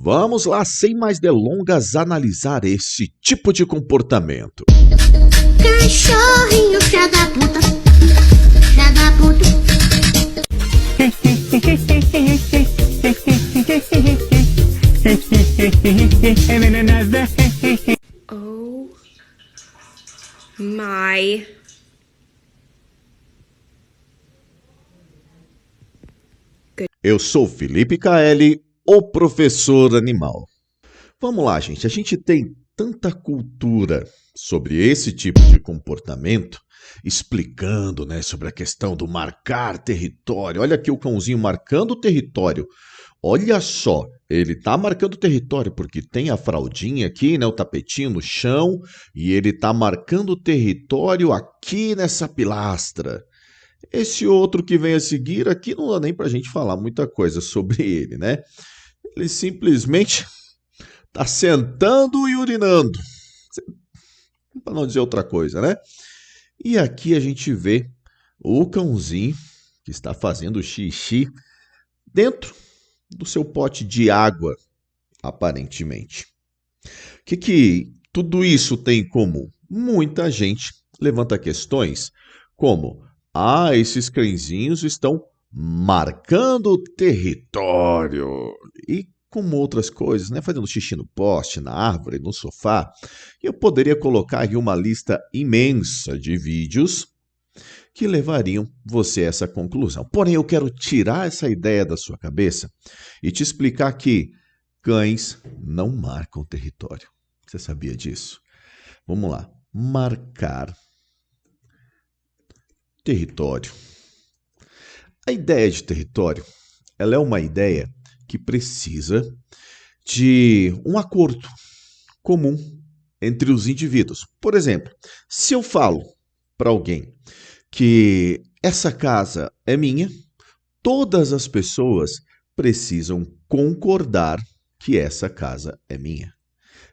Vamos lá, sem mais delongas, analisar esse tipo de comportamento. Cachorrinho, filha da puta. Filha da puta. Oh my. Eu sou Felipe Kaeli, o professor animal. Vamos lá, gente. A gente tem tanta cultura sobre esse tipo de comportamento, explicando, sobre a questão do marcar território. Olha aqui o cãozinho marcando o território. Olha só, ele está marcando o território porque tem a fraldinha aqui, o tapetinho no chão, e ele está marcando o território aqui nessa pilastra. Esse outro que vem a seguir aqui não dá nem para a gente falar muita coisa sobre ele, Ele simplesmente está sentando e urinando, para não dizer outra coisa, E aqui a gente vê o cãozinho que está fazendo xixi dentro do seu pote de água, aparentemente. O que tudo isso tem em comum? Muita gente levanta questões como: esses cãezinhos estão marcando o território. E como outras coisas, fazendo xixi no poste, na árvore, no sofá. Eu poderia colocar aqui uma lista imensa de vídeos que levariam você a essa conclusão. Porém, eu quero tirar essa ideia da sua cabeça e te explicar que cães não marcam território. Você sabia disso? Vamos lá. Marcar território. A ideia de território, ela é uma ideia que precisa de um acordo comum entre os indivíduos. Por exemplo, se eu falo para alguém que essa casa é minha, todas as pessoas precisam concordar que essa casa é minha.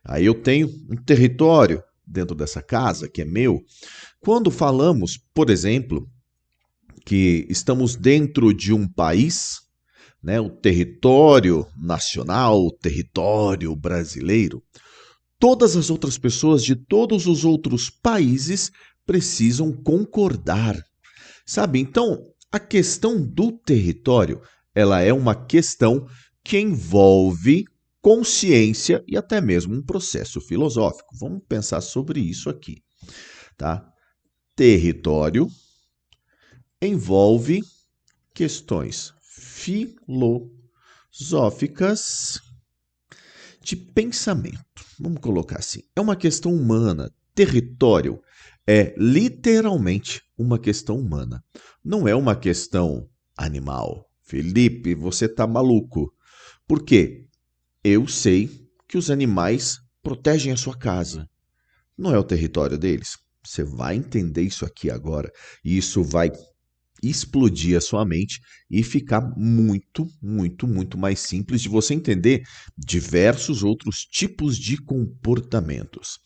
Aí eu tenho um território dentro dessa casa que é meu. Quando falamos, por exemplo, que estamos dentro de um país, o território nacional, o território brasileiro, todas as outras pessoas de todos os outros países precisam concordar, sabe? Então, a questão do território, ela é uma questão que envolve consciência e até mesmo um processo filosófico. Vamos pensar sobre isso aqui, tá? Território envolve questões filosóficas de pensamento. Vamos colocar assim. É uma questão humana. Território é literalmente uma questão humana. Não é uma questão animal. Felipe, você está maluco. Por quê? Eu sei que os animais protegem a sua casa. Não é o território deles. Você vai entender isso aqui agora. E isso vai explodir a sua mente e ficar muito, muito, muito mais simples de você entender diversos outros tipos de comportamentos.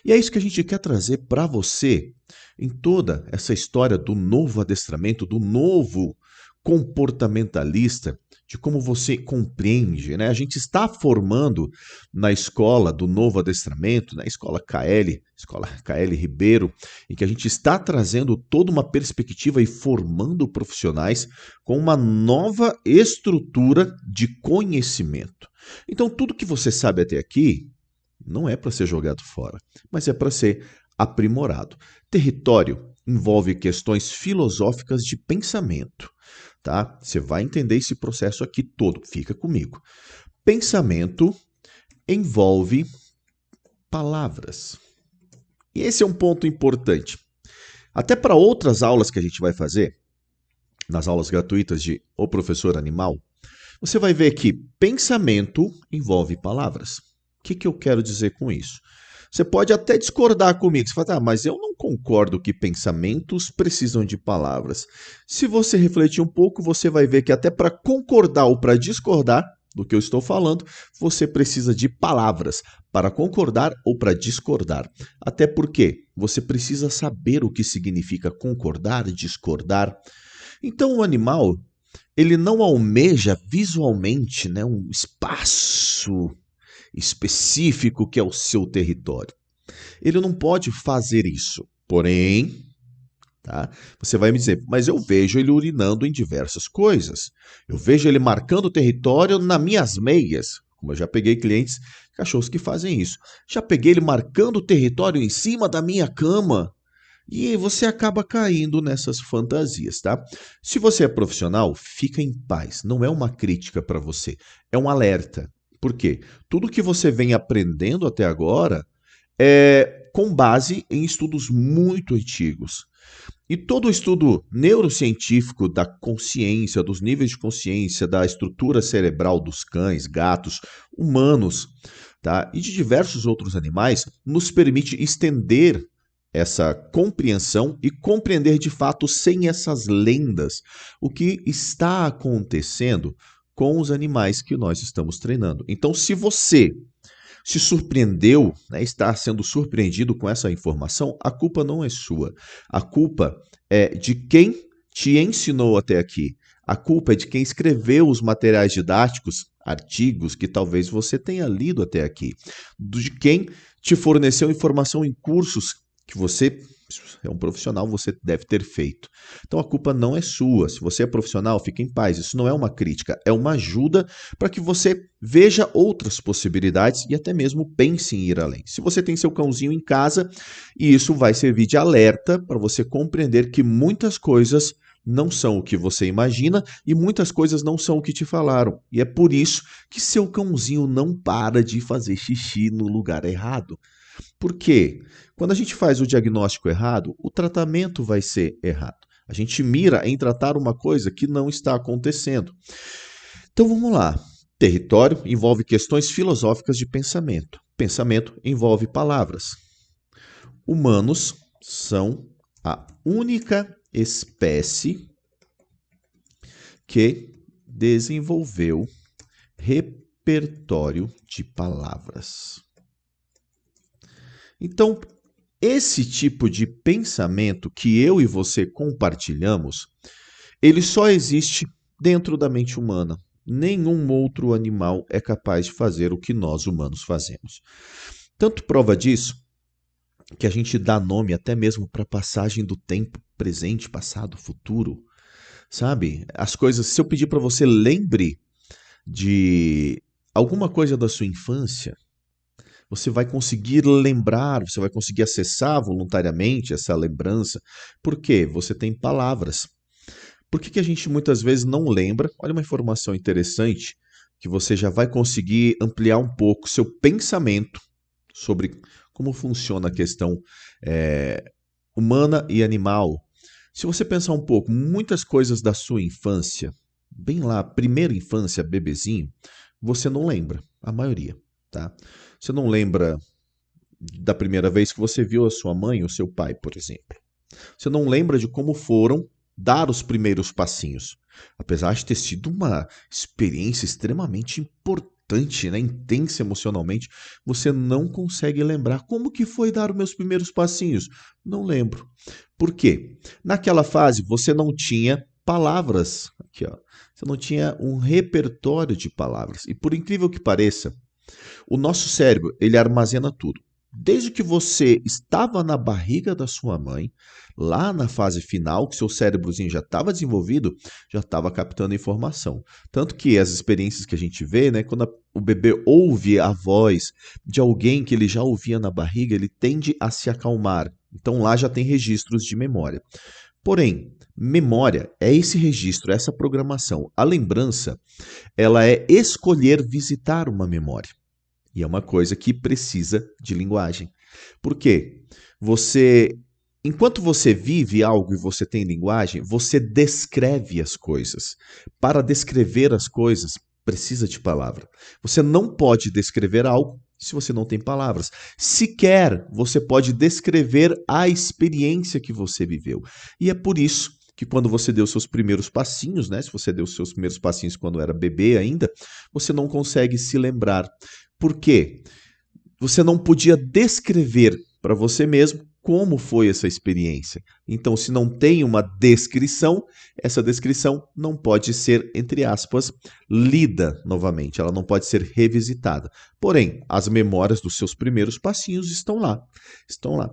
E é isso que a gente quer trazer para você em toda essa história do novo adestramento, do novo comportamentalista, de como você compreende, A gente está formando na escola do novo adestramento, na escola KL Ribeiro, em que a gente está trazendo toda uma perspectiva e formando profissionais com uma nova estrutura de conhecimento. Então, tudo que você sabe até aqui não é para ser jogado fora, mas é para ser aprimorado. Território envolve questões filosóficas de pensamento. Tá? Você vai entender esse processo aqui todo. Fica comigo. Pensamento envolve palavras. E esse é um ponto importante. Até para outras aulas que a gente vai fazer, nas aulas gratuitas de O Professor Animal, você vai ver que pensamento envolve palavras. O que eu quero dizer com isso? Você pode até discordar comigo. Você fala, mas eu não concordo que pensamentos precisam de palavras. Se você refletir um pouco, você vai ver que até para concordar ou para discordar do que eu estou falando, você precisa de palavras para concordar ou para discordar. Até porque você precisa saber o que significa concordar e discordar. Então, o animal, ele não almeja visualmente, né, um espaço específico que é o seu território. Ele não pode fazer isso. Porém, tá? Você vai me dizer, mas eu vejo ele urinando em diversas coisas. Eu vejo ele marcando território nas minhas meias. Como eu já peguei clientes, cachorros que fazem isso. Já peguei ele marcando território em cima da minha cama. E você acaba caindo nessas fantasias, tá? Se você é profissional, fica em paz. Não é uma crítica para você, é um alerta. Por quê? Tudo que você vem aprendendo até agora é com base em estudos muito antigos. E todo o estudo neurocientífico da consciência, dos níveis de consciência, da estrutura cerebral dos cães, gatos, humanos, tá? E de diversos outros animais, nos permite estender essa compreensão e compreender de fato, sem essas lendas, o que está acontecendo com os animais que nós estamos treinando. Então, se você se surpreendeu, né, está sendo surpreendido com essa informação, a culpa não é sua. A culpa é de quem te ensinou até aqui. A culpa é de quem escreveu os materiais didáticos, artigos que talvez você tenha lido até aqui. De quem te forneceu informação em cursos que você é um profissional, você deve ter feito. Então a culpa não é sua. Se você é profissional, fique em paz. Isso não é uma crítica, é uma ajuda para que você veja outras possibilidades e até mesmo pense em ir além. Se você tem seu cãozinho em casa, isso vai servir de alerta para você compreender que muitas coisas não são o que você imagina e muitas coisas não são o que te falaram. E é por isso que seu cãozinho não para de fazer xixi no lugar errado. Por quê? Quando a gente faz o diagnóstico errado, o tratamento vai ser errado. A gente mira em tratar uma coisa que não está acontecendo. Então vamos lá. Território envolve questões filosóficas de pensamento. Pensamento envolve palavras. Humanos são a única espécie que desenvolveu repertório de palavras. Então, esse tipo de pensamento que eu e você compartilhamos, ele só existe dentro da mente humana. Nenhum outro animal é capaz de fazer o que nós humanos fazemos. Tanto prova disso que a gente dá nome até mesmo para a passagem do tempo, presente, passado, futuro. Sabe? As coisas, se eu pedir para você lembre de alguma coisa da sua infância, você vai conseguir lembrar, você vai conseguir acessar voluntariamente essa lembrança. Por quê? Você tem palavras. Por que a gente muitas vezes não lembra? Olha uma informação interessante que você já vai conseguir ampliar um pouco seu pensamento sobre como funciona a questão humana e animal. Se você pensar um pouco, muitas coisas da sua infância, bem lá, primeira infância, bebezinho, você não lembra, a maioria, tá? Você não lembra da primeira vez que você viu a sua mãe ou seu pai, por exemplo. Você não lembra de como foram dar os primeiros passinhos. Apesar de ter sido uma experiência extremamente importante, né, intensa emocionalmente, você não consegue lembrar como que foi dar os meus primeiros passinhos. Não lembro. Por quê? Naquela fase você não tinha palavras. Aqui, ó. Você não tinha um repertório de palavras. E por incrível que pareça, o nosso cérebro, ele armazena tudo. Desde que você estava na barriga da sua mãe, lá na fase final, que seu cérebrozinho já estava desenvolvido, já estava captando informação. Tanto que as experiências que a gente vê, né, quando o bebê ouve a voz de alguém que ele já ouvia na barriga, ele tende a se acalmar. Então lá já tem registros de memória. Porém, memória é esse registro, essa programação. A lembrança, ela é escolher visitar uma memória. E é uma coisa que precisa de linguagem. Por quê? Enquanto você vive algo e você tem linguagem, você descreve as coisas. Para descrever as coisas, precisa de palavra. Você não pode descrever algo se você não tem palavras. Sequer você pode descrever a experiência que você viveu. E é por isso que quando você deu seus primeiros passinhos, né, se você deu seus primeiros passinhos quando era bebê ainda, você não consegue se lembrar. Por quê? Você não podia descrever para você mesmo como foi essa experiência. Então, se não tem uma descrição, essa descrição não pode ser, entre aspas, lida novamente, ela não pode ser revisitada. Porém, as memórias dos seus primeiros passinhos estão lá. Estão lá.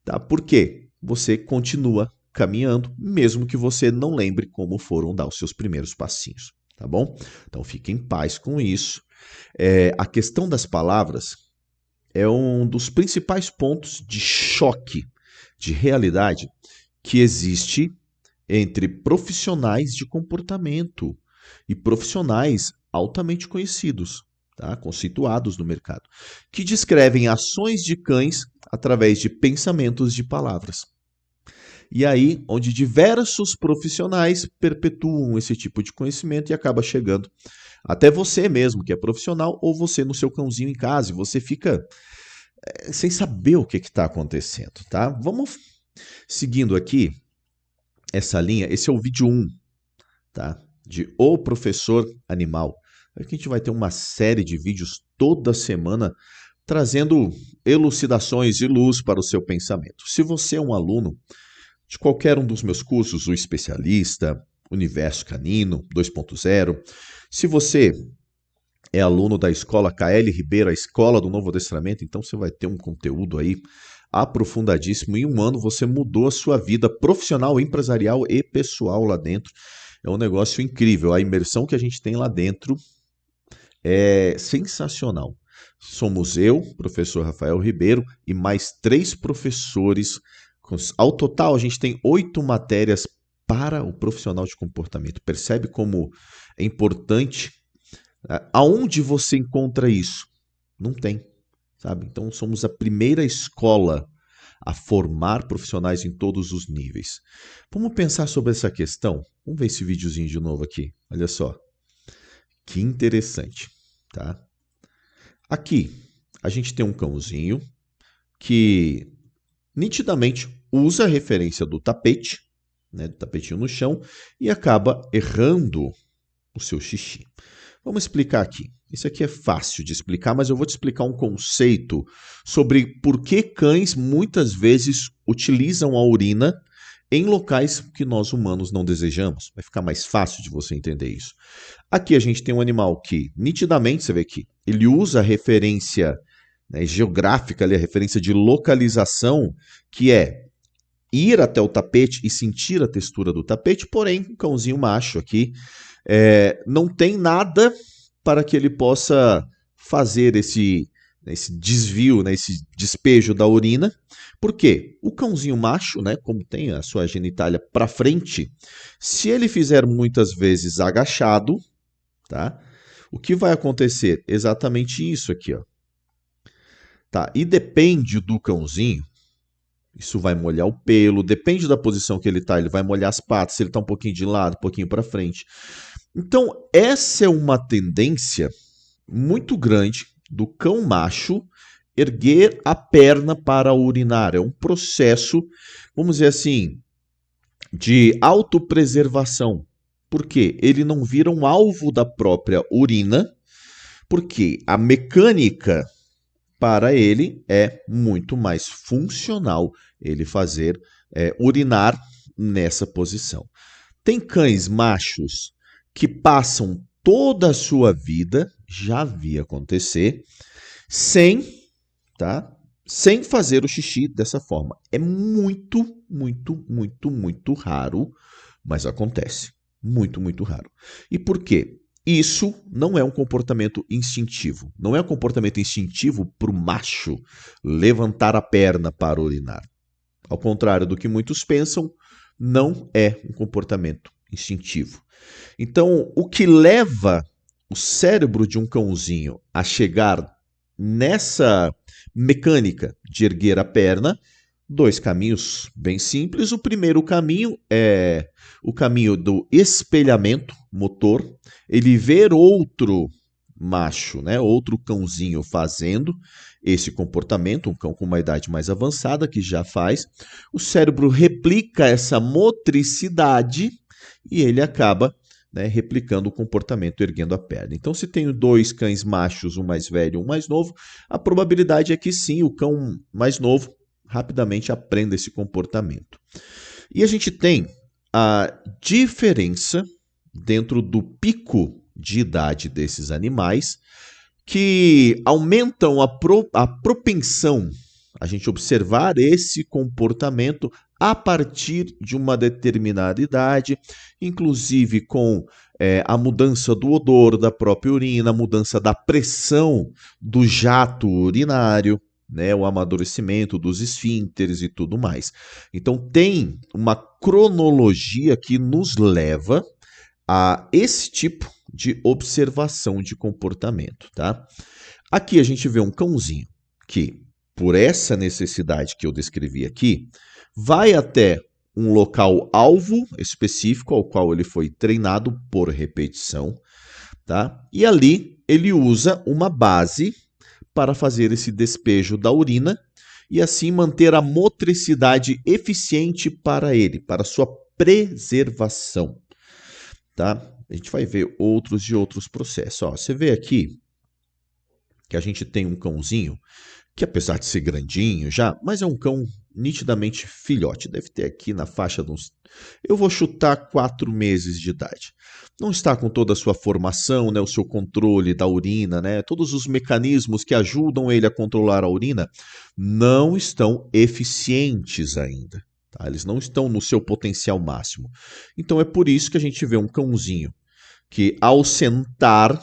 Tá? Por quê? Você continua caminhando, mesmo que você não lembre como foram dar os seus primeiros passinhos. Tá bom? Então, fique em paz com isso. A questão das palavras é um dos principais pontos de choque de realidade que existe entre profissionais de comportamento e profissionais altamente conhecidos, tá? Conceituados no mercado, que descrevem ações de cães através de pensamentos de palavras. E aí, onde diversos profissionais perpetuam esse tipo de conhecimento e acaba chegando até você mesmo, que é profissional, ou você no seu cãozinho em casa, e você fica sem saber o que está acontecendo, tá? Vamos seguindo aqui essa linha. Esse é o vídeo 1, tá? De O Professor Animal. Aqui a gente vai ter uma série de vídeos toda semana trazendo elucidações e luz para o seu pensamento. Se você é um aluno de qualquer um dos meus cursos, o Especialista, Universo Canino 2.0, se você é aluno da Escola KL Ribeiro, a Escola do Novo Adestramento, então você vai ter um conteúdo aí aprofundadíssimo. Em um ano você mudou a sua vida profissional, empresarial e pessoal lá dentro. É um negócio incrível. A imersão que a gente tem lá dentro é sensacional. Somos eu, professor Rafael Ribeiro, e mais 3 professores. Ao total, a gente tem 8 matérias para o profissional de comportamento. Percebe como é importante? Aonde você encontra isso? Não tem, sabe? Então, somos a primeira escola a formar profissionais em todos os níveis. Vamos pensar sobre essa questão? Vamos ver esse videozinho de novo aqui. Olha só. Que interessante, tá? Aqui, a gente tem um cãozinho que nitidamente usa a referência do tapete, né, do tapetinho no chão, e acaba errando o seu xixi. Vamos explicar aqui. Isso aqui é fácil de explicar, mas eu vou te explicar um conceito sobre por que cães muitas vezes utilizam a urina em locais que nós humanos não desejamos. Vai ficar mais fácil de você entender isso. Aqui a gente tem um animal que, nitidamente, você vê aqui, ele usa a referência, né, geográfica, ali, a referência de localização, que é ir até o tapete e sentir a textura do tapete, porém, o cãozinho macho aqui não tem nada para que ele possa fazer esse desvio, né, esse despejo da urina. Por quê? O cãozinho macho, né, como tem a sua genitália para frente, se ele fizer muitas vezes agachado, tá? O que vai acontecer? Exatamente isso aqui, ó. Tá? E depende do cãozinho, isso vai molhar o pelo, depende da posição que ele está, ele vai molhar as patas, se ele está um pouquinho de lado, um pouquinho para frente. Então, essa é uma tendência muito grande do cão macho erguer a perna para urinar. É um processo, vamos dizer assim, de autopreservação. Por quê? Ele não vira um alvo da própria urina, porque a mecânica para ele é muito mais funcional ele fazer urinar nessa posição. Tem cães machos que passam toda a sua vida, já vi acontecer, sem fazer o xixi dessa forma. É muito, muito, muito, muito raro, mas acontece. Muito, muito raro. E por quê? Isso não é um comportamento instintivo. Não é um comportamento instintivo para o macho levantar a perna para urinar. Ao contrário do que muitos pensam, não é um comportamento instintivo. Então, o que leva o cérebro de um cãozinho a chegar nessa mecânica de erguer a perna, 2 caminhos bem simples. O primeiro caminho é o caminho do espelhamento motor. Ele ver outro macho, né, outro cãozinho fazendo esse comportamento, um cão com uma idade mais avançada que já faz. O cérebro replica essa motricidade e ele acaba, né, replicando o comportamento erguendo a perna. Então, se tenho 2 cães machos, um mais velho e um mais novo, a probabilidade é que sim, o cão mais novo rapidamente aprenda esse comportamento. E a gente tem a diferença dentro do pico de idade desses animais que aumentam a propensão a gente observar esse comportamento a partir de uma determinada idade, inclusive com a mudança do odor da própria urina, a mudança da pressão do jato urinário, né, o amadurecimento dos esfínteres e tudo mais. Então tem uma cronologia que nos leva a esse tipo de observação de comportamento, tá? Aqui a gente vê um cãozinho que, por essa necessidade que eu descrevi aqui, vai até um local alvo específico ao qual ele foi treinado por repetição, tá? E ali ele usa uma base para fazer esse despejo da urina e assim manter a motricidade eficiente para ele, para sua preservação, tá? A gente vai ver outros processos. Ó, você vê aqui que a gente tem um cãozinho que, apesar de ser grandinho já, mas é um cão nitidamente filhote. Deve ter aqui na faixa de uns... Eu vou chutar 4 meses de idade. Não está com toda a sua formação, né, o seu controle da urina, né, todos os mecanismos que ajudam ele a controlar a urina não estão eficientes ainda. Tá? Eles não estão no seu potencial máximo. Então é por isso que a gente vê um cãozinho que, ao sentar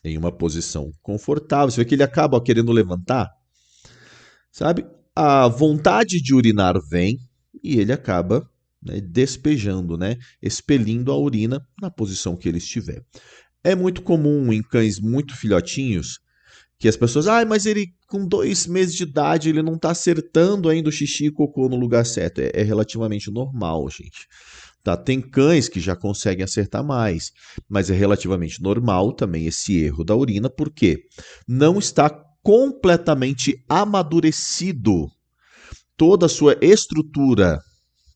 em uma posição confortável, você vê que ele acaba querendo levantar, sabe? A vontade de urinar vem e ele acaba, né, despejando, né, expelindo a urina na posição que ele estiver. É muito comum em cães muito filhotinhos que as pessoas, mas ele com 2 meses de idade ele não está acertando ainda o xixi e cocô no lugar certo. É relativamente normal, gente. Tá? Tem cães que já conseguem acertar mais, mas é relativamente normal também esse erro da urina, porque não está completamente amadurecido toda a sua estrutura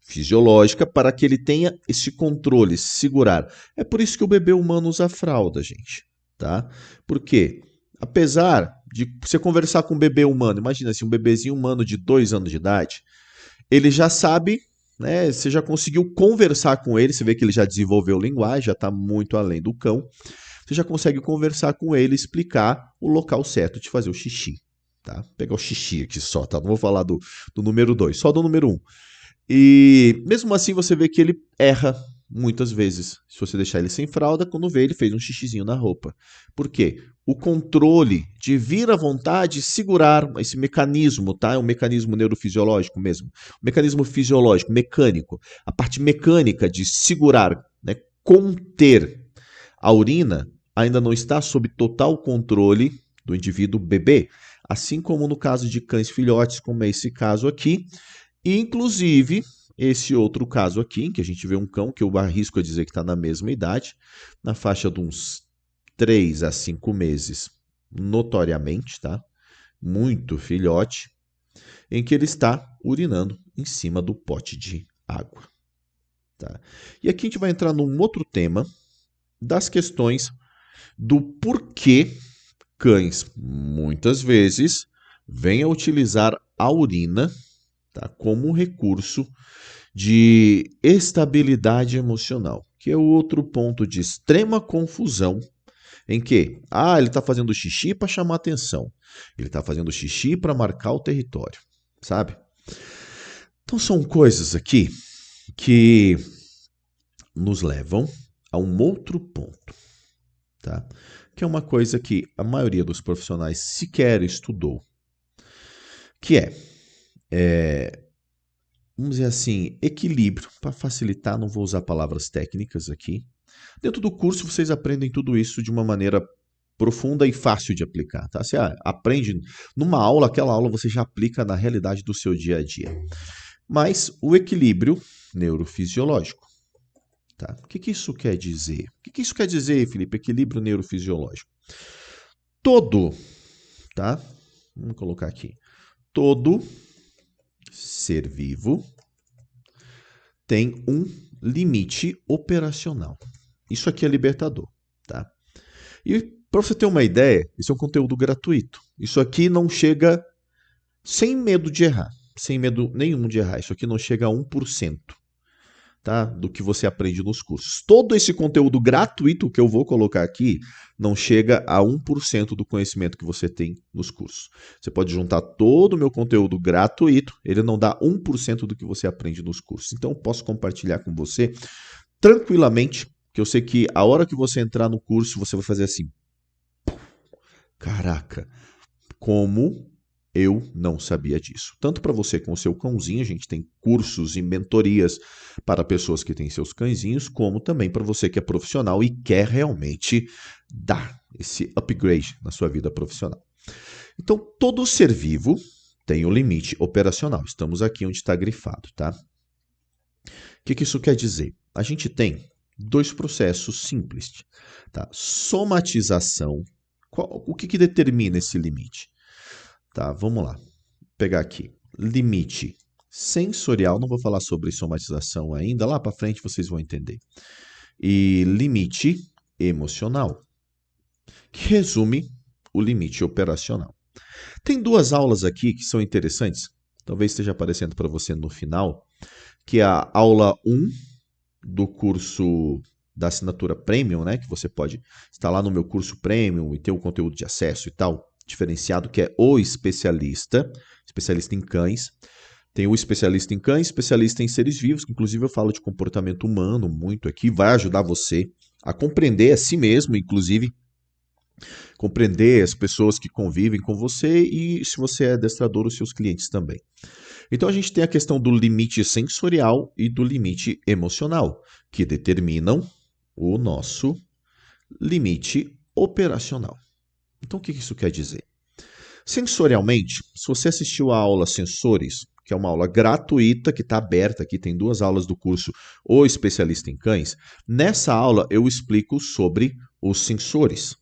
fisiológica para que ele tenha esse controle, segurar. É por isso que o bebê humano usa fralda, gente. Tá? Por quê? Apesar de você conversar com um bebê humano, imagina assim, um bebezinho humano de 2 anos de idade, ele já sabe, né? Você já conseguiu conversar com ele, você vê que ele já desenvolveu linguagem, já está muito além do cão. Você já consegue conversar com ele, explicar o local certo de fazer o xixi. Tá? Vou pegar o xixi aqui só, tá? Não vou falar do número 2, só do número 1. E mesmo assim você vê que ele erra muitas vezes. Se você deixar ele sem fralda, quando vê, ele fez um xixizinho na roupa. Por quê? O controle de vir à vontade, segurar esse mecanismo, tá? É um mecanismo neurofisiológico mesmo. Um mecanismo fisiológico, mecânico. A parte mecânica de segurar, né, conter a urina ainda não está sob total controle do indivíduo bebê. Assim como no caso de cães filhotes, como é esse caso aqui. E, inclusive, esse outro caso aqui, em que a gente vê um cão que eu arrisco a dizer que está na mesma idade, na faixa de uns 3 a 5 meses, notoriamente, tá? Muito filhote, em que ele está urinando em cima do pote de água. Tá? E aqui a gente vai entrar num outro tema das questões do porquê cães, muitas vezes, vêm a utilizar a urina, tá, como um recurso de estabilidade emocional, que é outro ponto de extrema confusão, em que, ele está fazendo xixi para chamar atenção, ele está fazendo xixi para marcar o território, sabe? Então são coisas aqui que nos levam a um outro ponto, tá? Que é uma coisa que a maioria dos profissionais sequer estudou, que vamos dizer assim, equilíbrio. Para facilitar, não vou usar palavras técnicas aqui. Dentro do curso, vocês aprendem tudo isso de uma maneira profunda e fácil de aplicar. Tá? Você aprende numa aula, aquela aula você já aplica na realidade do seu dia a dia. Mas o equilíbrio neurofisiológico. Tá? O que isso quer dizer? O que isso quer dizer, Felipe? Equilíbrio neurofisiológico. Todo, tá? Vamos colocar aqui. Todo ser vivo tem um limite operacional. Isso aqui é libertador, tá? E para você ter uma ideia, isso é um conteúdo gratuito. Isso aqui não chega sem medo de errar. sem medo nenhum de errar. Isso aqui não chega a 1%. Tá? Do que você aprende nos cursos. Todo esse conteúdo gratuito que eu vou colocar aqui não chega a 1% do conhecimento que você tem nos cursos. Você pode juntar todo o meu conteúdo gratuito, ele não dá 1% do que você aprende nos cursos. Então eu posso compartilhar com você tranquilamente, que eu sei que a hora que você entrar no curso, você vai fazer assim. Caraca, como eu não sabia disso. Tanto para você com o seu cãozinho, a gente tem cursos e mentorias para pessoas que têm seus cãezinhos, como também para você que é profissional e quer realmente dar esse upgrade na sua vida profissional. Então, todo ser vivo tem um limite operacional. Estamos aqui onde está grifado, tá? O que isso quer dizer? A gente tem dois processos simples, tá? Somatização. O que determina esse limite? Tá, vamos lá. Vou pegar aqui. Limite sensorial, não vou falar sobre somatização ainda, lá para frente vocês vão entender. E limite emocional, que resume o limite operacional. Tem duas aulas aqui que são interessantes, talvez esteja aparecendo para você no final, que é a aula 1 do curso da assinatura Premium, né, que você pode estar lá no meu curso Premium e ter o conteúdo de acesso e tal, diferenciado, que é o especialista em cães. Tem o especialista em cães, especialista em seres vivos, que inclusive eu falo de comportamento humano muito aqui, vai ajudar você a compreender a si mesmo, inclusive, compreender as pessoas que convivem com você e, se você é adestrador, os seus clientes também. Então a gente tem a questão do limite sensorial e do limite emocional, que determinam o nosso limite operacional. Então, o que isso quer dizer? Sensorialmente, se você assistiu à aula Sensores, que é uma aula gratuita, que está aberta aqui, tem duas aulas do curso O Especialista em Cães, nessa aula eu explico sobre os sensores.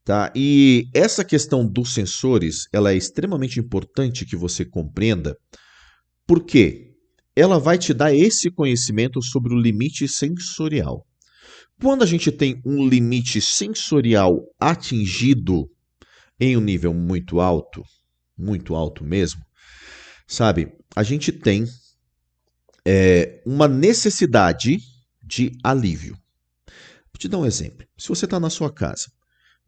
Tá? E essa questão dos sensores, ela é extremamente importante que você compreenda, porque ela vai te dar esse conhecimento sobre o limite sensorial. Quando a gente tem um limite sensorial atingido em um nível muito alto mesmo, sabe? A gente tem uma necessidade de alívio. Vou te dar um exemplo. Se você está na sua casa,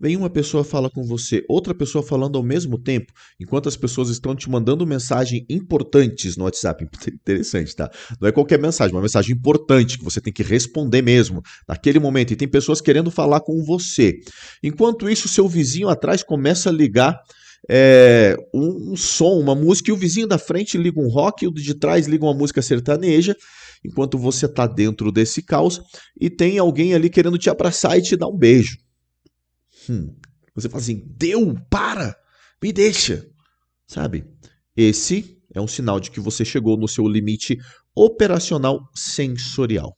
vem uma pessoa fala com você, outra pessoa falando ao mesmo tempo, enquanto as pessoas estão te mandando mensagens importantes no WhatsApp. Interessante, tá? Não é qualquer mensagem, uma mensagem importante que você tem que responder mesmo naquele momento. E tem pessoas querendo falar com você. Enquanto isso, seu vizinho atrás começa a ligar um som, uma música, e o vizinho da frente liga um rock, e o de trás liga uma música sertaneja, enquanto você está dentro desse caos e tem alguém ali querendo te abraçar e te dar um beijo. Você fala assim, deu, para, me deixa, sabe? Esse é um sinal de que você chegou no seu limite operacional sensorial.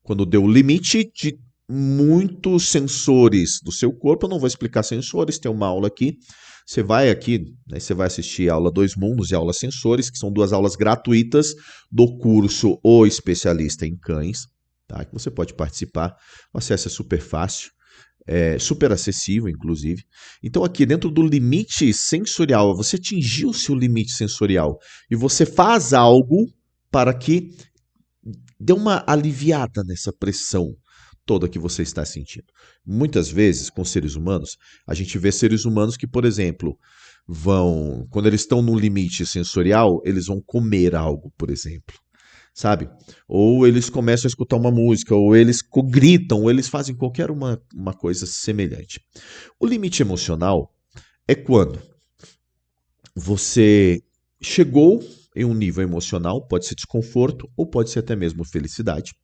Quando deu o limite de muitos sensores do seu corpo, eu não vou explicar sensores, tem uma aula aqui, você vai aqui, né, você vai assistir a aula 2 Mundos e a aula Sensores, que são duas aulas gratuitas do curso O Especialista em Cães, tá? Que você pode participar, o acesso é super fácil. Super acessível, inclusive. Então, aqui dentro do limite sensorial, você atingiu o seu limite sensorial e você faz algo para que dê uma aliviada nessa pressão toda que você está sentindo. Muitas vezes, com seres humanos, a gente vê seres humanos que, por exemplo, quando eles estão no limite sensorial, eles vão comer algo, por exemplo. Sabe? Ou eles começam a escutar uma música, ou eles gritam, ou eles fazem qualquer uma coisa semelhante. O limite emocional é quando você chegou em um nível emocional, pode ser desconforto, ou pode ser até mesmo felicidade.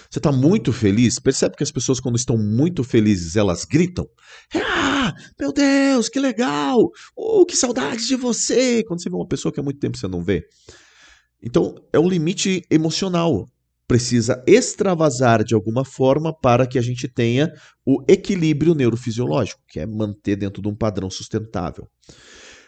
Você está muito feliz, percebe que as pessoas quando estão muito felizes, elas gritam. Ah, meu Deus, que legal! Oh, que saudade de você! Quando você vê uma pessoa que há muito tempo você não vê. Então, é um limite emocional. Precisa extravasar de alguma forma para que a gente tenha o equilíbrio neurofisiológico, que é manter dentro de um padrão sustentável.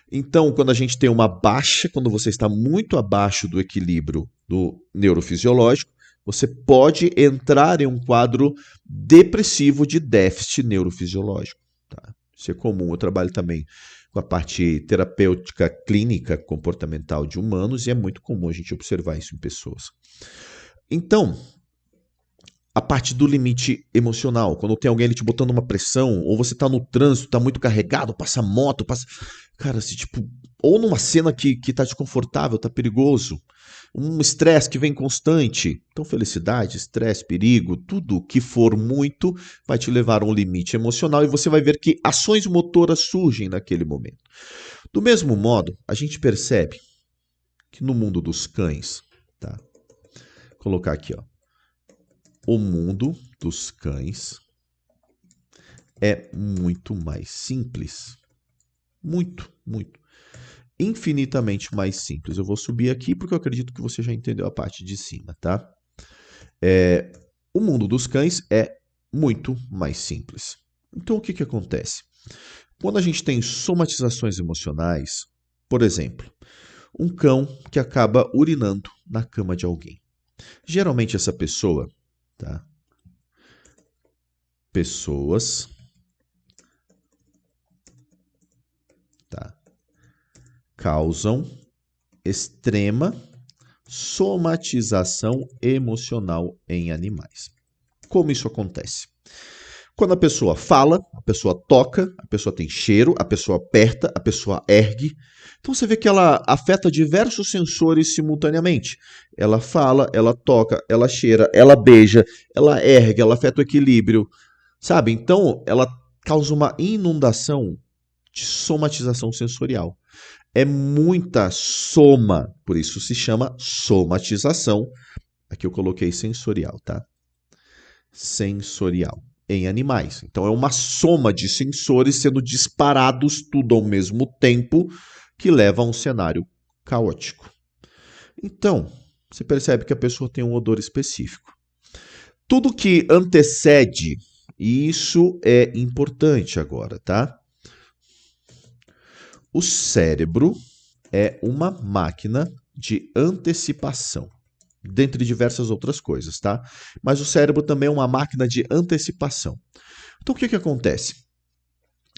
Então, quando a gente tem uma baixa, quando você está muito abaixo do equilíbrio do neurofisiológico, você pode entrar em um quadro depressivo de déficit neurofisiológico. Tá? Isso é comum. Eu trabalho também com a parte terapêutica clínica comportamental de humanos e é muito comum a gente observar isso em pessoas. Então, a parte do limite emocional, quando tem alguém ali te botando uma pressão, ou você tá no trânsito, tá muito carregado, passa moto, passa... Cara, assim, tipo, ou numa cena que tá desconfortável, tá perigoso, um estresse que vem constante. Então, felicidade, estresse, perigo, tudo que for muito vai te levar a um limite emocional e você vai ver que ações motoras surgem naquele momento. Do mesmo modo, a gente percebe que no mundo dos cães, tá? Vou colocar aqui, ó. O mundo dos cães é muito mais simples. Muito, muito. Infinitamente mais simples. Eu vou subir aqui porque eu acredito que você já entendeu a parte de cima, tá? O mundo dos cães é muito mais simples. Então, o que que acontece? Quando a gente tem somatizações emocionais, por exemplo, um cão que acaba urinando na cama de alguém. Geralmente essa pessoa, tá? Pessoas, tá? Causam extrema somatização emocional em animais. Como isso acontece? Quando a pessoa fala, a pessoa toca, a pessoa tem cheiro, a pessoa aperta, a pessoa ergue. Então você vê que ela afeta diversos sensores simultaneamente. Ela fala, ela toca, ela cheira, ela beija, ela ergue, ela afeta o equilíbrio. Sabe? Então ela causa uma inundação de somatização sensorial. É muita soma, por isso se chama somatização. Aqui eu coloquei sensorial, tá? Sensorial em animais. Então é uma soma de sensores sendo disparados tudo ao mesmo tempo que leva a um cenário caótico. Então, você percebe que a pessoa tem um odor específico. Tudo que antecede, e isso é importante agora, tá? O cérebro é uma máquina de antecipação, dentre diversas outras coisas, tá? Mas o cérebro também é uma máquina de antecipação. Então, o que acontece?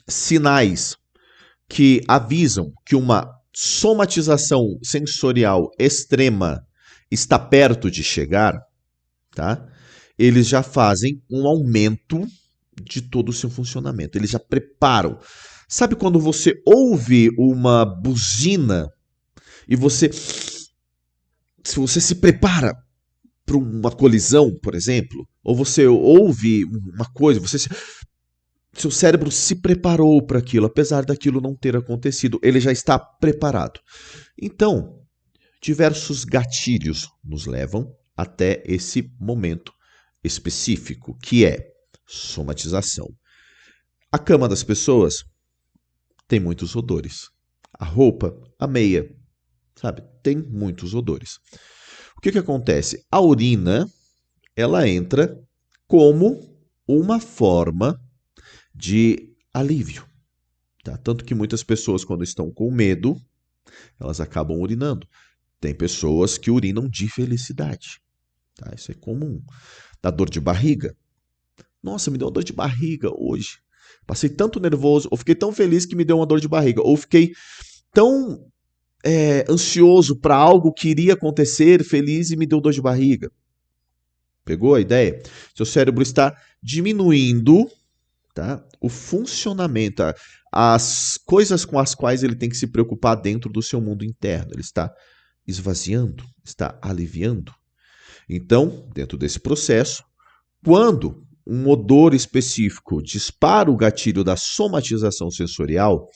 Sinais que avisam que uma somatização sensorial extrema está perto de chegar, tá? Eles já fazem um aumento de todo o seu funcionamento. Eles já preparam. Sabe quando você ouve uma buzina e se você se prepara para uma colisão, por exemplo, ou você ouve uma coisa, seu cérebro se preparou para aquilo, apesar daquilo não ter acontecido, ele já está preparado. Então, diversos gatilhos nos levam até esse momento específico, que é somatização. A cama das pessoas tem muitos odores. A roupa, a meia, sabe? Tem muitos odores. O que acontece? A urina, ela entra como uma forma de alívio. Tá? Tanto que muitas pessoas, quando estão com medo, elas acabam urinando. Tem pessoas que urinam de felicidade. Tá? Isso é comum. Dá dor de barriga. Nossa, me deu uma dor de barriga hoje. Passei tanto nervoso, ou fiquei tão feliz que me deu uma dor de barriga, ou fiquei tão ansioso para algo que iria acontecer, feliz e me deu dor de barriga. Pegou a ideia? Seu cérebro está diminuindo, tá, o funcionamento, as coisas com as quais ele tem que se preocupar dentro do seu mundo interno. Ele está esvaziando, está aliviando. Então, dentro desse processo, quando um odor específico dispara o gatilho da somatização sensorial,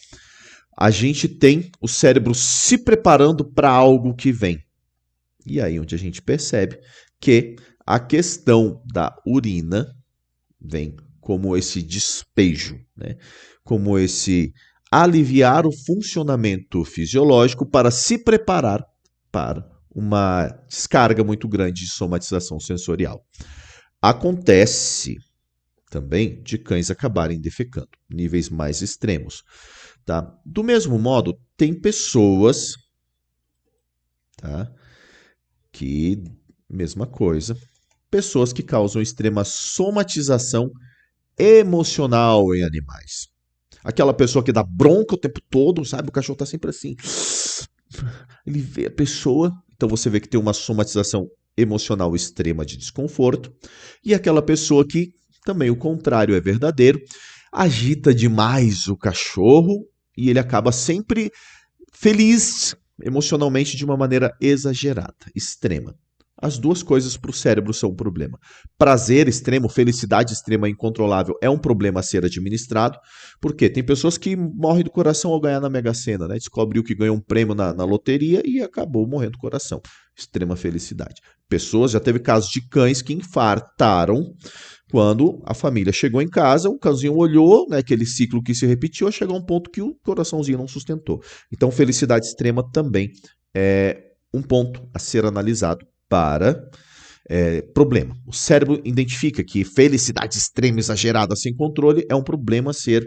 a gente tem o cérebro se preparando para algo que vem. E aí onde a gente percebe que a questão da urina vem como esse despejo, né? Como esse aliviar o funcionamento fisiológico para se preparar para uma descarga muito grande de somatização sensorial. Acontece também de cães acabarem defecando, níveis mais extremos. Tá? Do mesmo modo, tem pessoas, tá, que, mesma coisa, pessoas que causam extrema somatização emocional em animais. Aquela pessoa que dá bronca o tempo todo, sabe? O cachorro tá sempre assim. Ele vê a pessoa, então você vê que tem uma somatização emocional extrema de desconforto. E aquela pessoa que também o contrário é verdadeiro, agita demais o cachorro e ele acaba sempre feliz emocionalmente de uma maneira exagerada, extrema. As duas coisas para o cérebro são um problema. Prazer extremo, felicidade extrema incontrolável é um problema a ser administrado, porque tem pessoas que morrem do coração ao ganhar na Mega Sena, né? Descobriu que ganhou um prêmio na loteria e acabou morrendo do coração. Extrema felicidade. Pessoas, já teve casos de cães que infartaram quando a família chegou em casa, o cãozinho olhou, né, aquele ciclo que se repetiu, chegou a um ponto que o coraçãozinho não sustentou. Então, felicidade extrema também é um ponto a ser analisado para problema. O cérebro identifica que felicidade extrema, exagerada, sem controle, é um problema a ser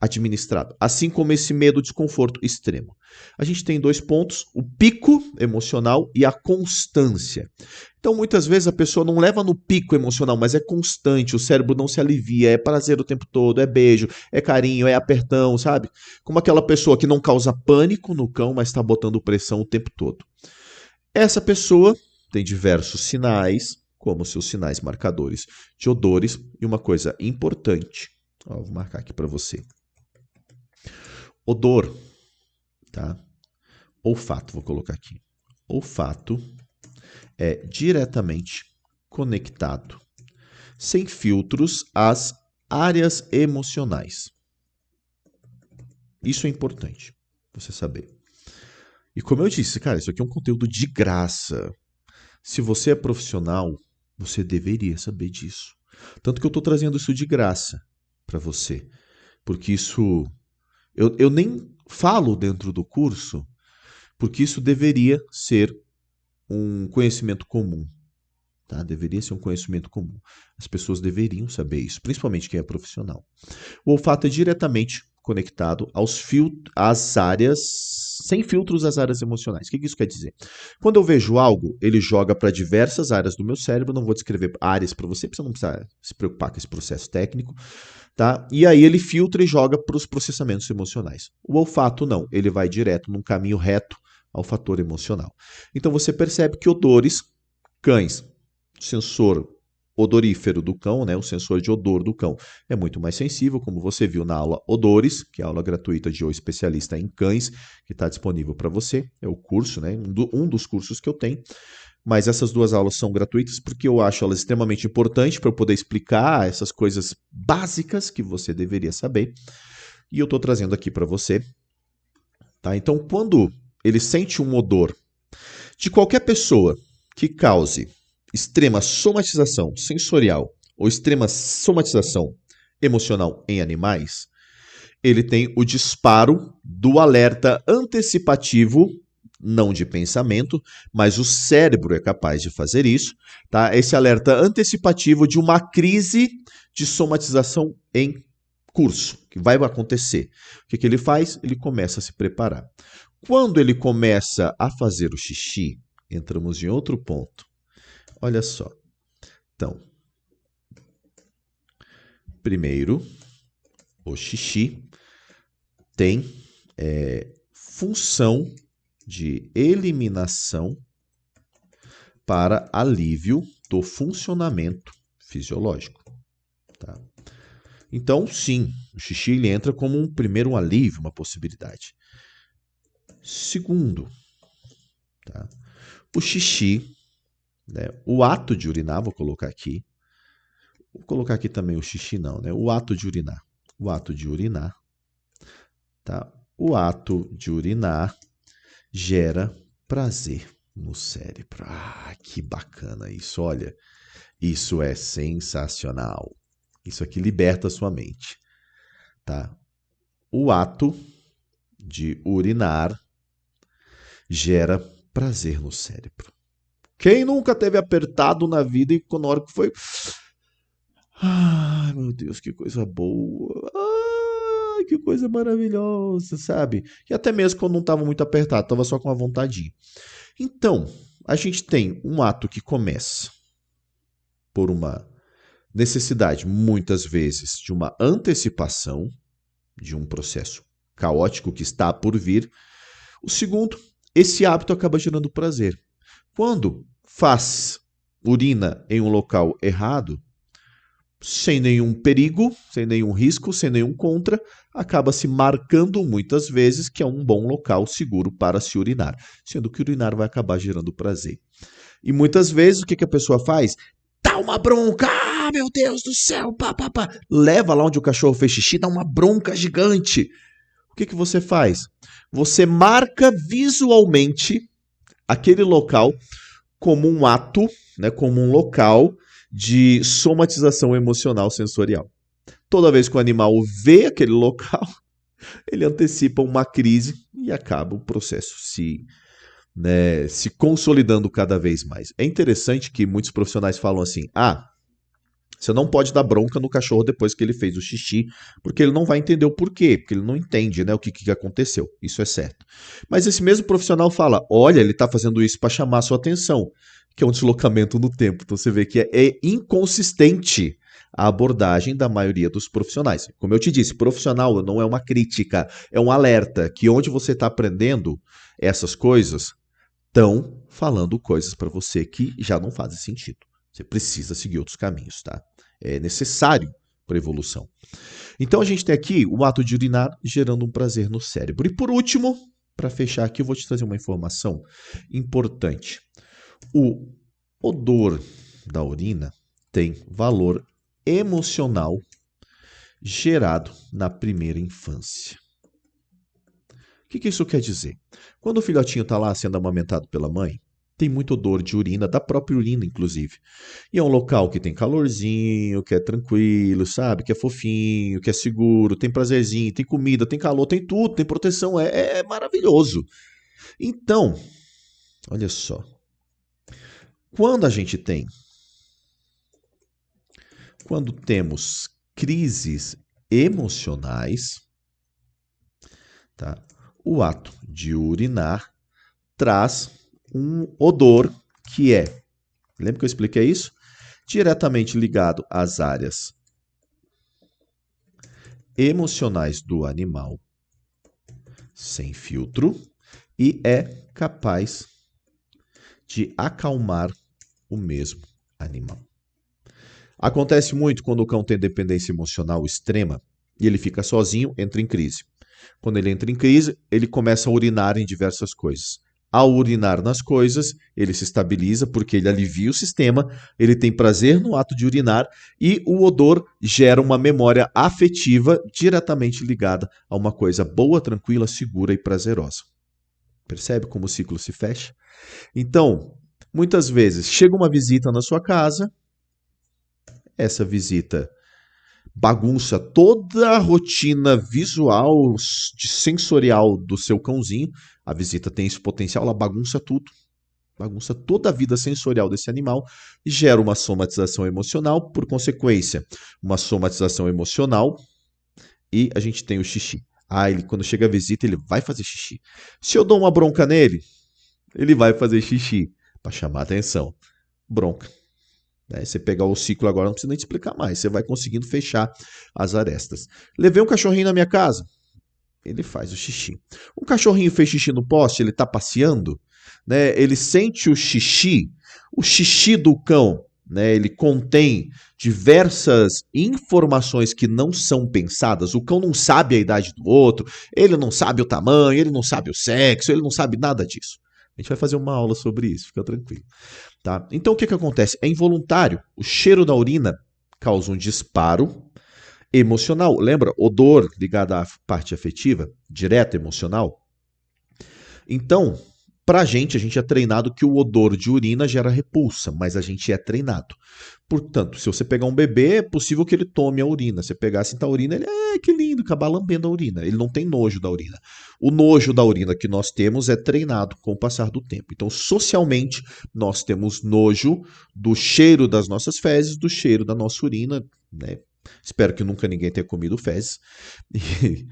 administrado. Assim como esse medo, desconforto extremo. A gente tem 2 pontos, o pico emocional e a constância. Então, muitas vezes a pessoa não leva no pico emocional, mas é constante, o cérebro não se alivia, é prazer o tempo todo, é beijo, é carinho, é apertão, sabe? Como aquela pessoa que não causa pânico no cão, mas está botando pressão o tempo todo. Essa pessoa tem diversos sinais, como seus sinais marcadores de odores, e uma coisa importante, ó, vou marcar aqui para você. Odor, tá? Olfato, vou colocar aqui. Olfato é diretamente conectado, sem filtros, às áreas emocionais. Isso é importante você saber. E como eu disse, cara, isso aqui é um conteúdo de graça. Se você é profissional, você deveria saber disso. Tanto que eu estou trazendo isso de graça para você. Porque isso... Eu nem falo dentro do curso, porque isso deveria ser um conhecimento comum. Tá? Deveria ser um conhecimento comum. As pessoas deveriam saber isso, principalmente quem é profissional. O olfato é diretamente conectado às áreas, sem filtros, às áreas emocionais. O que isso quer dizer? Quando eu vejo algo, ele joga para diversas áreas do meu cérebro, não vou descrever áreas para você, porque você não precisa se preocupar com esse processo técnico, tá? E aí ele filtra e joga para os processamentos emocionais. O olfato não, ele vai direto num caminho reto ao fator emocional. Então você percebe que odores, cães, sensor odorífero do cão, né, o sensor de odor do cão é muito mais sensível, como você viu na aula Odores, que é a aula gratuita de O Especialista em Cães, que está disponível para você, é o curso, né, um dos cursos que eu tenho, mas essas 2 aulas são gratuitas porque eu acho elas extremamente importantes para eu poder explicar essas coisas básicas que você deveria saber, e eu estou trazendo aqui para você. Tá? Então, quando ele sente um odor de qualquer pessoa que cause extrema somatização sensorial ou extrema somatização emocional em animais, ele tem o disparo do alerta antecipativo, não de pensamento, mas o cérebro é capaz de fazer isso, tá? Esse alerta antecipativo de uma crise de somatização em curso, que vai acontecer. O que ele faz? Ele começa a se preparar. Quando ele começa a fazer o xixi, entramos em outro ponto. Olha só. Então, primeiro, o xixi tem função de eliminação para alívio do funcionamento fisiológico. Tá? Então, sim, o xixi ele entra como um primeiro alívio, uma possibilidade. Segundo, tá? O xixi, né, o ato de urinar, vou colocar aqui também o xixi não, né? O ato de urinar. Tá? O ato de urinar gera prazer no cérebro. Ah, que bacana isso, olha. Isso é sensacional. Isso aqui liberta a sua mente. Tá? O ato de urinar gera prazer no cérebro. Quem nunca teve apertado na vida e na hora que foi... Ai, meu Deus, que coisa boa. Ai, que coisa maravilhosa, sabe? E até mesmo quando não estava muito apertado, estava só com uma vontade. Então, a gente tem um ato que começa por uma necessidade, muitas vezes, de uma antecipação, de um processo caótico que está por vir. O segundo, esse hábito acaba gerando prazer. Quando urina em um local errado, sem nenhum perigo, sem nenhum risco, sem nenhum contra, acaba se marcando muitas vezes que é um bom local seguro para se urinar, sendo que urinar vai acabar gerando prazer. E muitas vezes o que a pessoa faz? Dá uma bronca, meu Deus do céu, pá. Leva lá onde o cachorro fez xixi, dá uma bronca gigante. O que você faz? Você marca visualmente aquele local como um ato, né, como um local de somatização emocional sensorial. Toda vez que o animal vê aquele local, ele antecipa uma crise e acaba o processo se consolidando cada vez mais. É interessante que muitos profissionais falam assim, você não pode dar bronca no cachorro depois que ele fez o xixi, porque ele não vai entender o porquê, porque ele não entende, né, o que aconteceu. Isso é certo. Mas esse mesmo profissional fala, olha, ele está fazendo isso para chamar a sua atenção, que é um deslocamento no tempo. Então você vê que é inconsistente a abordagem da maioria dos profissionais. Como eu te disse, profissional não é uma crítica, é um alerta que onde você está aprendendo essas coisas, estão falando coisas para você que já não fazem sentido. Você precisa seguir outros caminhos, tá? É necessário para a evolução. Então a gente tem aqui o ato de urinar gerando um prazer no cérebro. E por último, para fechar aqui, eu vou te trazer uma informação importante. O odor da urina tem valor emocional gerado na primeira infância. O que isso quer dizer? Quando o filhotinho está lá sendo amamentado pela mãe, tem muito odor de urina, da própria urina, inclusive. E é um local que tem calorzinho, que é tranquilo, sabe? Que é fofinho, que é seguro, tem prazerzinho, tem comida, tem calor, tem tudo, tem proteção, é maravilhoso. Então, olha só. Quando temos crises emocionais, tá? O ato de urinar traz um odor que lembra que eu expliquei isso? Diretamente ligado às áreas emocionais do animal, sem filtro, e é capaz de acalmar o mesmo animal. Acontece muito quando o cão tem dependência emocional extrema e ele fica sozinho, entra em crise. Quando ele entra em crise, ele começa a urinar em diversas coisas. Ao urinar nas coisas, ele se estabiliza porque ele alivia o sistema, ele tem prazer no ato de urinar e o odor gera uma memória afetiva diretamente ligada a uma coisa boa, tranquila, segura e prazerosa. Percebe como o ciclo se fecha? Então, muitas vezes chega uma visita na sua casa, essa visita bagunça toda a rotina visual, sensorial do seu cãozinho. A visita tem esse potencial, ela bagunça tudo. Bagunça toda a vida sensorial desse animal e gera uma somatização emocional, por consequência, uma somatização emocional e a gente tem o xixi. Quando chega a visita, ele vai fazer xixi. Se eu dou uma bronca nele, ele vai fazer xixi para chamar a atenção. Bronca. Você pegar o ciclo agora, não precisa nem te explicar mais. Você vai conseguindo fechar as arestas. Levei um cachorrinho na minha casa. Ele faz o xixi. Um cachorrinho fez xixi no poste, ele está passeando, né? Ele sente o xixi do cão, né? Ele contém diversas informações que não são pensadas. O cão não sabe a idade do outro, ele não sabe o tamanho, ele não sabe o sexo, ele não sabe nada disso. A gente vai fazer uma aula sobre isso, fica tranquilo. Tá? Então o que acontece? É involuntário. O cheiro da urina causa um disparo emocional. Lembra? Odor ligado à parte afetiva, direta, emocional. Então, pra gente, a gente é treinado que o odor de urina gera repulsa, mas a gente é treinado. Portanto, se você pegar um bebê, é possível que ele tome a urina. Se pegar assim, a urina, ele que lindo, acabar lambendo a urina. Ele não tem nojo da urina. O nojo da urina que nós temos é treinado com o passar do tempo. Então, socialmente, nós temos nojo do cheiro das nossas fezes, do cheiro da nossa urina, né? Espero que nunca ninguém tenha comido fezes. E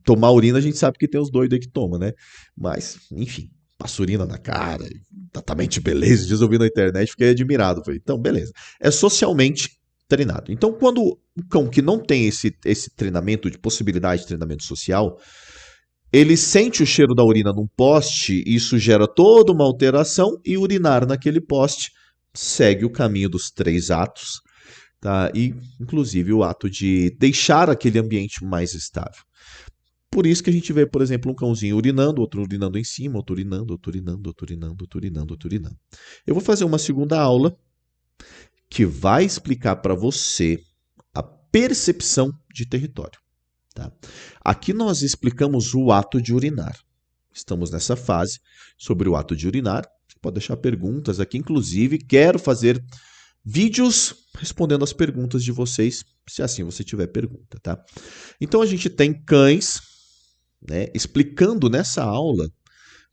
tomar urina a gente sabe que tem os doidos aí que tomam, né? Mas, enfim, passa urina na cara, tratamento de beleza, diz eu vi na internet, fiquei admirado. Falei, então, beleza. É socialmente treinado. Então, quando o cão que não tem esse treinamento, de possibilidade de treinamento social, ele sente o cheiro da urina num poste, isso gera toda uma alteração, e urinar naquele poste segue o caminho dos 3 atos, tá? E inclusive o ato de deixar aquele ambiente mais estável. Por isso que a gente vê, por exemplo, um cãozinho urinando, outro urinando em cima, outro urinando, outro urinando, outro urinando, outro urinando, outro urinando. Eu vou fazer uma segunda aula que vai explicar para você a percepção de território. Tá? Aqui nós explicamos o ato de urinar. Estamos nessa fase sobre o ato de urinar. Você pode deixar perguntas aqui, inclusive quero fazer vídeos respondendo as perguntas de vocês, se assim você tiver pergunta, tá? Então a gente tem cães, né, explicando nessa aula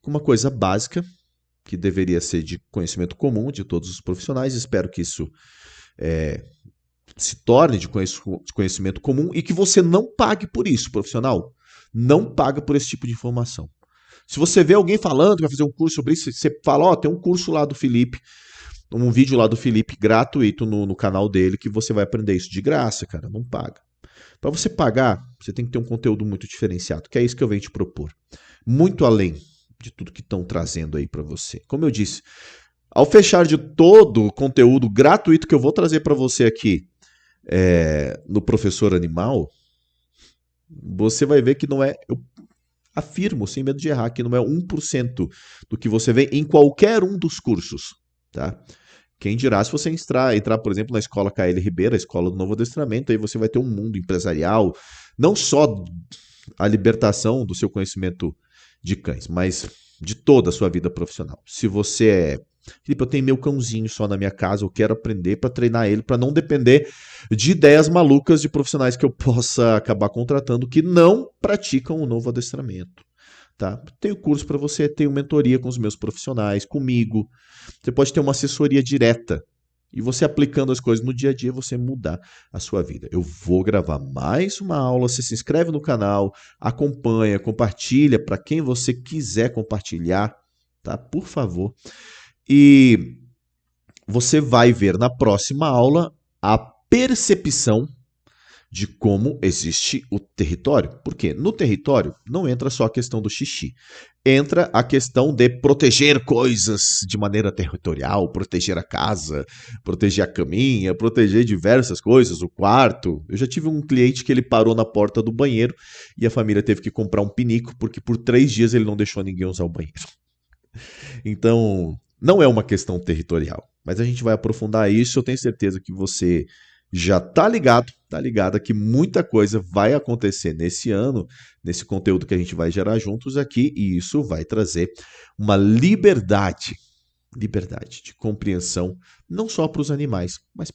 uma coisa básica que deveria ser de conhecimento comum de todos os profissionais. Espero que isso se torne de conhecimento comum e que você não pague por isso, profissional. Não paga por esse tipo de informação. Se você vê alguém falando que vai fazer um curso sobre isso, você fala, ó, tem um curso lá do Felipe, um vídeo lá do Felipe gratuito no canal dele que você vai aprender isso de graça, cara, não paga. Para você pagar, você tem que ter um conteúdo muito diferenciado, que é isso que eu venho te propor. Muito além de tudo que estão trazendo aí para você. Como eu disse, ao fechar de todo o conteúdo gratuito que eu vou trazer para você aqui no Professor Animal, você vai ver que não é, eu afirmo sem medo de errar, que não é 1% do que você vê em qualquer um dos cursos, tá? Quem dirá se você entrar, por exemplo, na escola KL Ribeiro, a escola do novo adestramento, aí você vai ter um mundo empresarial, não só a libertação do seu conhecimento de cães, mas de toda a sua vida profissional. Se você Felipe, eu tenho meu cãozinho só na minha casa, eu quero aprender para treinar ele, para não depender de ideias malucas de profissionais que eu possa acabar contratando que não praticam o novo adestramento. Tá? Tenho curso para você, tenho mentoria com os meus profissionais, comigo. Você pode ter uma assessoria direta e você aplicando as coisas no dia a dia, você mudar a sua vida. Eu vou gravar mais uma aula, você se inscreve no canal, acompanha, compartilha para quem você quiser compartilhar, tá? Por favor. E você vai ver na próxima aula a percepção de como existe o território. Porque no território não entra só a questão do xixi. Entra a questão de proteger coisas de maneira territorial, proteger a casa, proteger a caminha, proteger diversas coisas, o quarto. Eu já tive um cliente que ele parou na porta do banheiro e a família teve que comprar um pinico porque por 3 dias ele não deixou ninguém usar o banheiro. Então, não é uma questão territorial, mas a gente vai aprofundar isso. Eu tenho certeza que você já está ligada que muita coisa vai acontecer nesse ano, nesse conteúdo que a gente vai gerar juntos aqui, e isso vai trazer uma liberdade de compreensão, não só para os animais, mas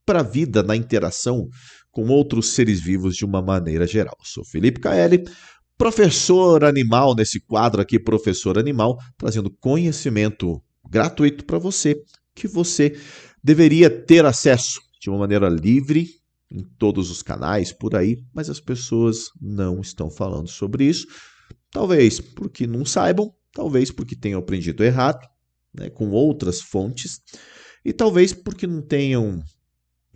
para a vida na interação com outros seres vivos de uma maneira geral. Sou Felipe KL, professor animal, nesse quadro aqui, Professor Animal, trazendo conhecimento gratuito para você, que você deveria ter acesso de uma maneira livre em todos os canais por aí, mas as pessoas não estão falando sobre isso. Talvez porque não saibam, talvez porque tenham aprendido errado, né, com outras fontes, e talvez porque não tenham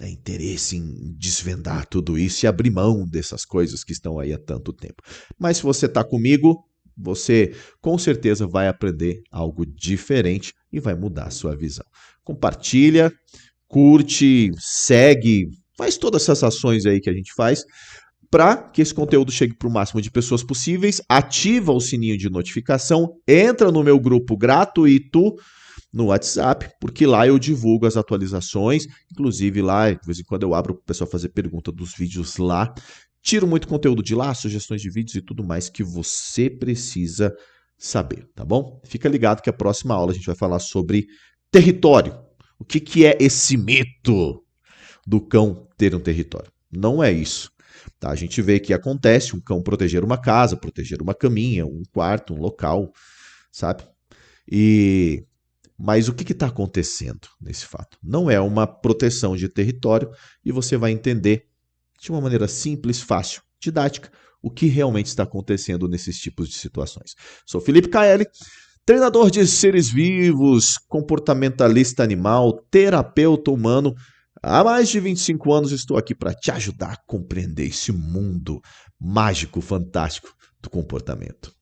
interesse em desvendar tudo isso e abrir mão dessas coisas que estão aí há tanto tempo. Mas se você está comigo, você com certeza vai aprender algo diferente e vai mudar a sua visão. Compartilha, curte, segue, faz todas essas ações aí que a gente faz para que esse conteúdo chegue para o máximo de pessoas possíveis. Ativa o sininho de notificação, entra no meu grupo gratuito no WhatsApp, porque lá eu divulgo as atualizações, inclusive lá, de vez em quando eu abro para o pessoal fazer pergunta dos vídeos lá, tiro muito conteúdo de lá, sugestões de vídeos e tudo mais que você precisa saber, tá bom? Fica ligado que a próxima aula a gente vai falar sobre território. O que é esse mito do cão ter um território? Não é isso. Tá? A gente vê que acontece um cão proteger uma casa, proteger uma caminha, um quarto, um local, sabe? Mas o que está acontecendo nesse fato? Não é uma proteção de território e você vai entender de uma maneira simples, fácil, didática, o que realmente está acontecendo nesses tipos de situações. Sou Felipe KL, treinador de seres vivos, comportamentalista animal, terapeuta humano. Há mais de 25 anos estou aqui para te ajudar a compreender esse mundo mágico, fantástico do comportamento.